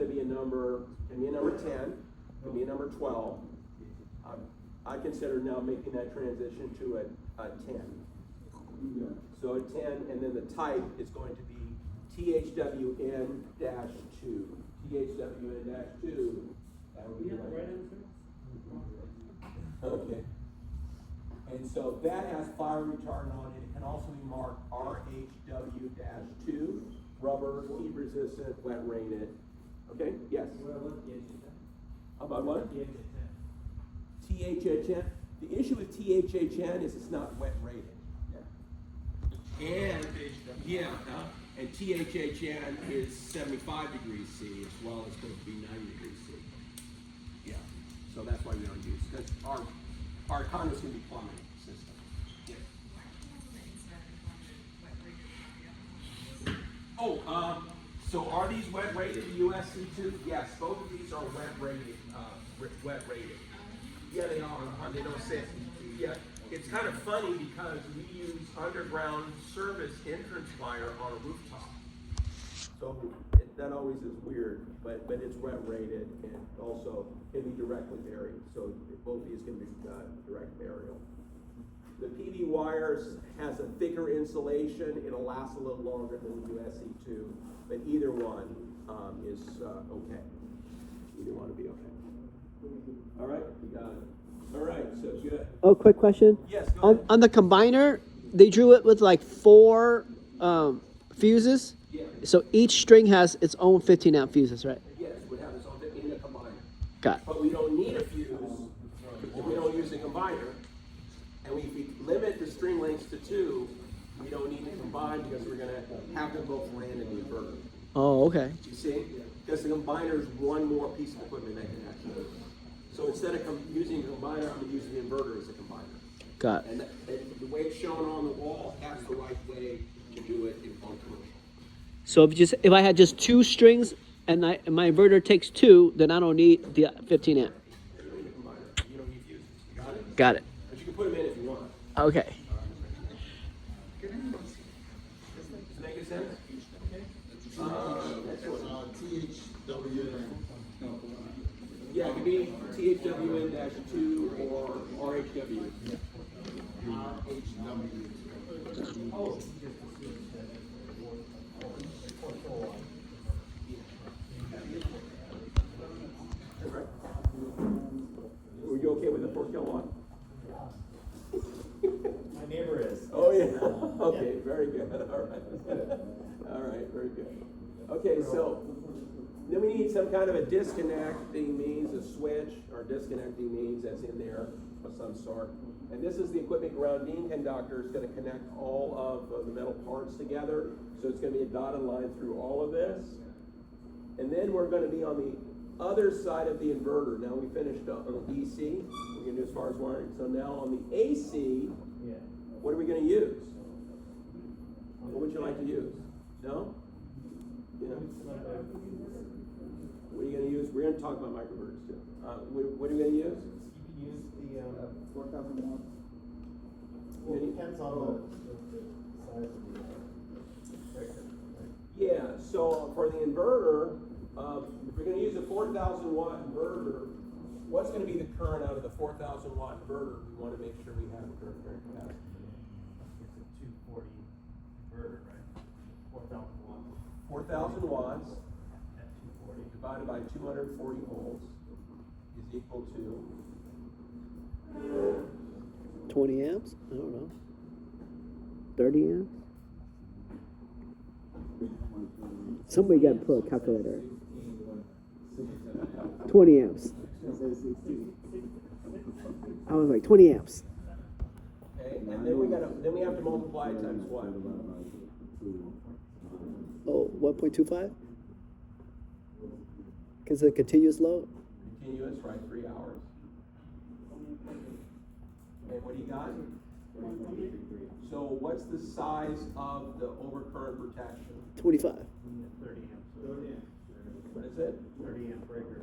going to be a number, can be a number 10, can be a number 12. I consider now making that transition to a 10. So a 10, and then the type is going to be THWN-2. THWN-2. That would be right. Okay. And so that has fire retardant on it. It can also be marked RHW-2, rubber, heat resistant, wet rated. Okay? Yes? About what? THHN. The issue with THHN is it's not wet rated. And and THHN is 75 degrees C as well as supposed to be 90 degrees C. Yeah. So that's why we don't use it. That's our conduit's gonna be plumbing system. Yeah. So are these wet rated, the USC2? Yes, both of these are wet rated. Yeah, they are. They don't say. Yeah, it's kind of funny because we use underground service entrance wire on a rooftop. So that always is weird, but it's wet rated and also can be directly buried. So both these can be direct burial. The PV wires has a thicker insulation. It'll last a little longer than the USC2, but either one is okay. Either one will be okay. All right, we got it. All right, so good. Oh, quick question. Yes, go ahead. On the combiner, they drew it with like 4 fuses. Yeah. So each string has its own 15 amp fuses, right? Yes, we have this on in the combiner. Got it. But we don't need a fuse if we don't use the combiner. And if we limit the string lengths to 2, we don't need to combine because we're going to have them both land in the inverter. Oh, okay. You see? Because the combiner is one more piece of equipment that can actually. So instead of using a combiner, I'm going to use the inverter as a combiner. Got it. And the way it's shown on the wall, that's the right way to do it in commercial. So if I had just 2 strings and my inverter takes 2, then I don't need the 15 amp. You don't need a combiner. You don't need fuses. You got it? Got it. But you can put them in if you want. Okay. Does that make sense? Yeah, it could be THWN-2 or RHW. Oh. Were you okay with the 4 kilowatt? My neighbor is. Oh, yeah. Okay, very good. All right. All right, very good. Okay, so then we need some kind of a disconnecting means, a switch or disconnecting means that's in there of some sort. And this is the equipment grounding conductor. It's going to connect all of the metal parts together. So it's going to be a dotted line through all of this. And then we're going to be on the other side of the inverter. Now we finished on the DC. We're going to do as far as wiring. So now on the AC, what are we going to use? What would you like to use? No? Yeah. What are you going to use? We're going to talk about microinverters too. What are you going to use? You can use the 4,000 watt. Well, it depends on the size of the breaker. Yeah, so for the inverter, if we're going to use a 4,000 watt inverter, what's going to be the current out of the 4,000 watt inverter? We want to make sure we have the current capacity. It's a 240 inverter, right? 4,000 watts. 4,000 watts At 240. divided by 240 volts is equal to 20 amps? I don't know. 30 amps? Somebody got to put a calculator. 20 amps. I was like 20 amps. okay, and then we have to multiply it times what? Oh, 1.25? Because it's a continuous load? Continuous, right? 3 hours. And what do you got? So what's the size of the overcurrent protection? 25. 30 amps. What is it? 30 amp breaker.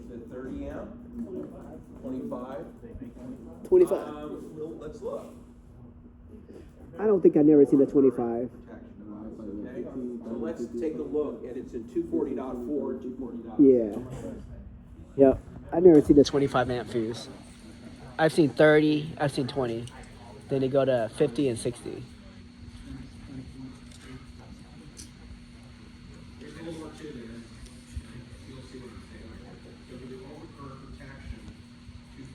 Is it 30 amp? 25? They make 25. Well, let's look. I don't think I've never seen a 25. Protection device, okay? So let's take a look, and it's in 240.4 and 240.5. Yeah. Yep. I've never seen the 25 amp fuse. I've seen 30, I've seen 20. Then they go to 50 and 60. Here's a little more to this. You'll see what I'm saying. So we do overcurrent protection,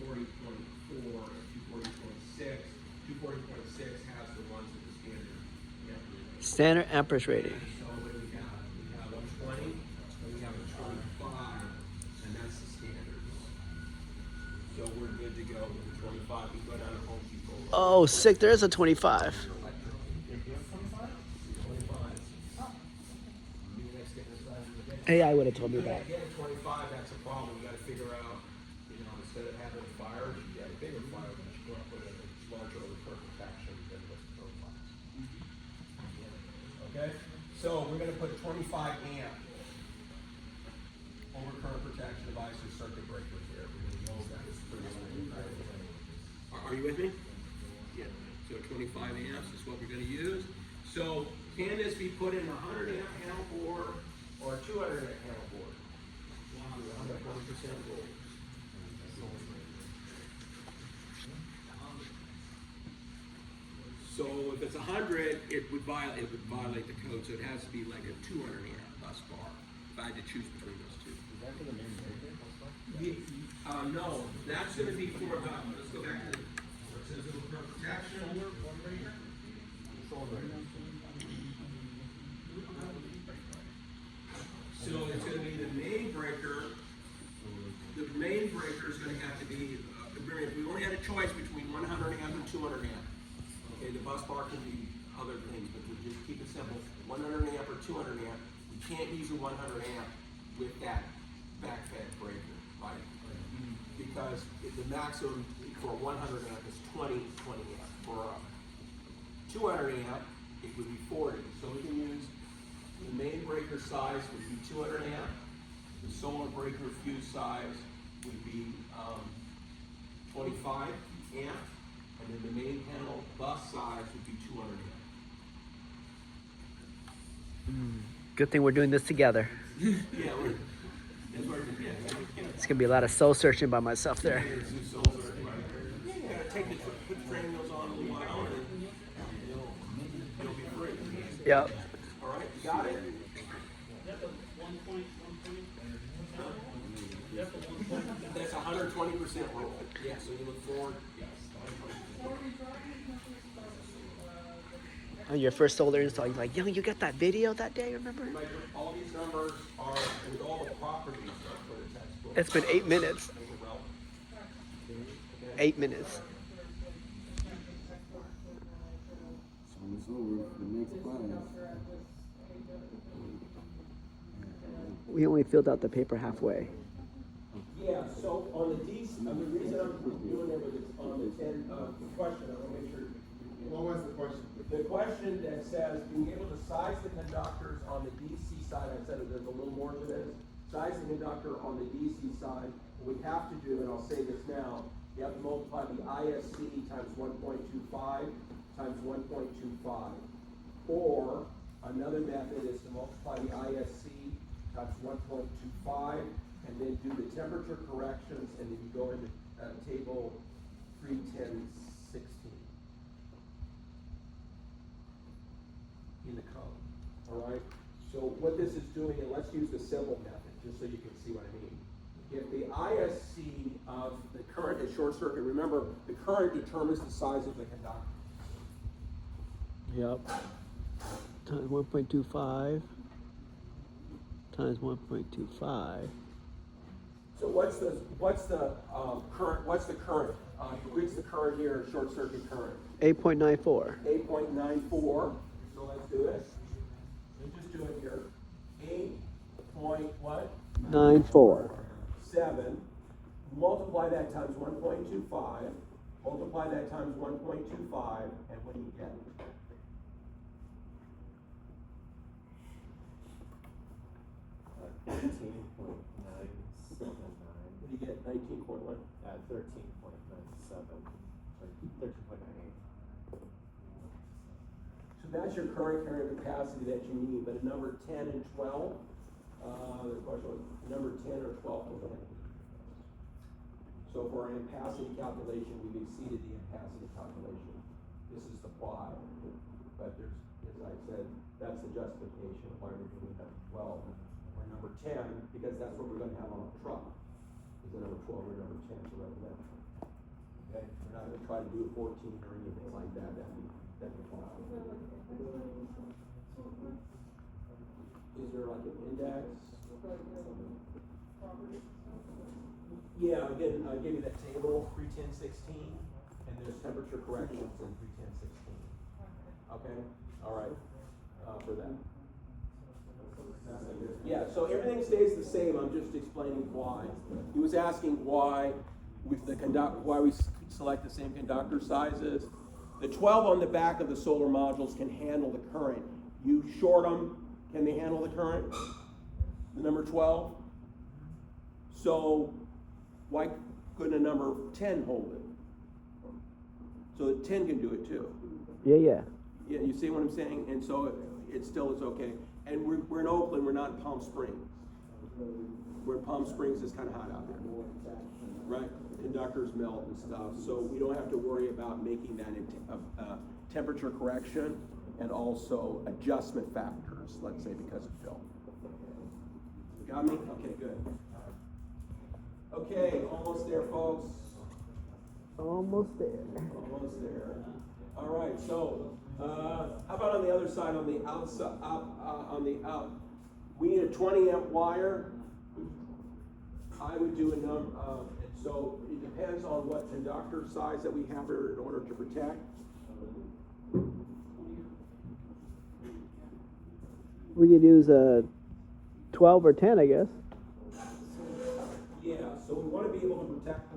240.4 and 240.6. 240.6 has the ones at the standard. Standard amperage rating. So what do we have? We have a 20, and we have a 25, and that's the standard. So we're good to go with the 25. We go down to Home Depot. Oh, sick. There is a 25. AI would have told me that. Get a 25, that's a problem. You gotta figure out, instead of having a fire, you get a bigger fire, but you go up with a larger overcurrent protection than what's the 25. Okay? So we're gonna put 25 amp overcurrent protection devices, circuit breakers here. We're gonna use that as pretty much. Are you with me? Yeah. So 25 amps is what we're gonna use. So can this be put in a 100 amp panel board or a 200 amp panel board? 100% rule. So if it's 100, it would violate the code. So it has to be like a 200 amp bus bar. If I had to choose between those two. No, that's going to be for the. Let's go back to the. It says protection. So it's going to be the main breaker. The main breaker is going to have to be. If we only had a choice between 100 amp and 200 amp. Okay, the bus bar can be other things, but we just keep it simple. 100 amp or 200 amp. You can't use a 100 amp with that backfed breaker, right? Because the maximum for 100 amp is 20 amp. For 200 amp, it would be 40. So we can use the main breaker size would be 200 amp. The solar breaker fuse size would be 25 amp. And then the main panel bus size would be 200 amp. Good thing we're doing this together. Yeah, that's where It's gonna be a lot of soul searching by myself there. you gotta take put the training wheels on a little while, and you'll be free. Yep. All right, you got it. That's 120% rule. Yeah, so you look forward. Yes. On your first solar install, you're like, yo, you got that video that day, remember? All these numbers are with all the properties for the textbook. It's been 8 minutes. 8 minutes. It's over for the next class. We only filled out the paper halfway. Yeah, so on the DC, the reason I'm doing it with on the 10 question, I want to make sure. What was the question? The question that says being able to size the conductors on the DC side, I said there's a little more to this. Size the conductor on the DC side, what we have to do, and I'll say this now, you have to multiply the ISC times 1.25 times 1.25. Or another method is to multiply the ISC times 1.25 and then do the temperature corrections, and then you go into table 310.16 in the code. All right. So what this is doing, and let's use the symbol method just so you can see what I mean. If the ISC of the current is short circuit, remember the current determines the size of the conductor. Yep. Times 1.25 times 1.25. So what's the current? What's the current? What's the current here? Short circuit current. 8.94. 8.94. So let's do this. Let's just do it here. 94. 7. Multiply that times 1.25. Multiply that times 1.25, and what do you get? What do you get? 19.1. 13.97. 13.98. So that's your current carrying capacity that you need, but a number 10 and 12, the question was, number 10 or 12 will hit. So for our ampacity calculation, we've exceeded the ampacity calculation. This is the why, but there's, as I said, that's the justification of why we're doing number 12 or number 10, because that's what we're going to have on a truck. Is it number 12 or number 10 for residential? Okay, we're not going to try to do a 14 or anything like that. That'd be fine. Is there like an index? Yeah, again, I gave you that table, 31016, and there's temperature corrections in 31016. Okay, all right, for that. Yeah, so everything stays the same. I'm just explaining why. He was asking why we select the same conductor sizes. The 12 on the back of the solar modules can handle the current. You short them, can they handle the current? The number 12? So why couldn't a number 10 hold it? So the 10 can do it too. Yeah. Yeah, you see what I'm saying? And so it still is okay. And we're in Oakland, we're not in Palm Springs. Where Palm Springs is kind of hot out there, right? Conductors melt and stuff, so we don't have to worry about making that temperature correction and also adjustment factors, let's say because of fill. Got me? Okay, good. Okay, almost there, folks. Almost there. Almost there. All right, so how about on the other side, on the outside, we need a 20 amp wire. I would do a number, so it depends on what conductor size that we have in order to protect. We could use a 12 or 10, I guess. Yeah, so we want to be able to protect